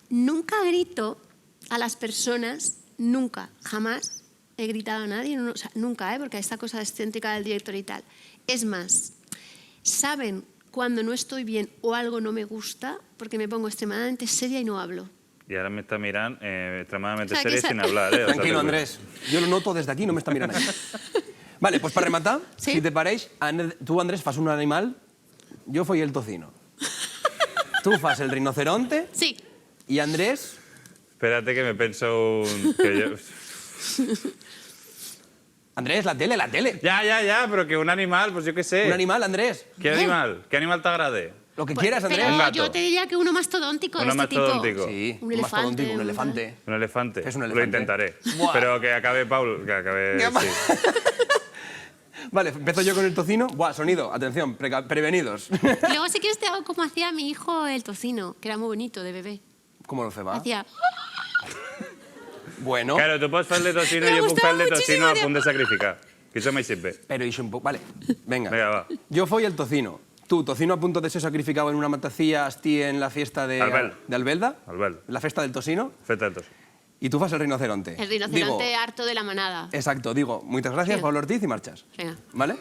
Nunca grito a las personas, nunca, jamás he gritado a nadie, o sea, nunca, porque esta cosa excéntrica del director y tal. Es más, saben cuando no estoy bien o algo no me gusta porque me pongo extremadamente seria y no hablo. Y ahora me está mirando extremadamente O sea, que serio esa- sin hablar. O sea, Tranquilo, te- Andrés. Yo lo noto desde aquí, no me está mirando ahí. Vale, pues para rematar, Sí. si te pareix, tú, Andrés, fas un animal, yo fui el tocino. Tú fas el rinoceronte Sí, y Andrés... Espérate que me penso un... Que yo... Andrés, la tele. Ya, pero que un animal, pues yo qué sé. Un animal, Andrés. ¿Qué animal? ¿Qué animal te agrade? Lo que quieras, Andrés. pero Un gato. yo te diría que uno mastodóntico de Uno este tipo. mastodóntico. Sí, Un elefante, mastodóntico, un un elefante. Un elefante. Es un Lo elefante. intentaré. Buah. Pero que acabe Paul, que acabe... ¿Qué Sí. Vale, empiezo yo con el tocino. Buah, sonido, atención, prevenidos. Y luego si quieres te hago como hacía mi hijo el tocino, que era muy bonito de bebé. ¿Cómo lo feba? Hacía... Bueno, Claro, tu pots fer el de tocino Me i jo puc fer gustaba el de tocino muchísimo, a tío. punt de sacrificar. Que això m'hi sirve. pero hice un poco... Vale, venga. Venga, va. Yo fui el tocino. Tú, tocino a punto de ser sacrificado en una matacía asti en la fiesta de Albelda. Albel. La fiesta del tocino. Feta el tocino. Y tú fas el rinoceronte. El rinoceronte Digo, harto de la manada. exacto, digo, muchas gracias, Sí. Pablo Ortiz, y marchas. Venga. ¿Vale?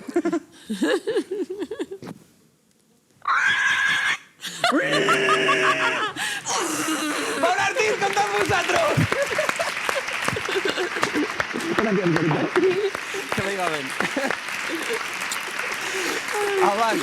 Pablo Ortiz, con tots vosaltres! Que vaya bien. Avant.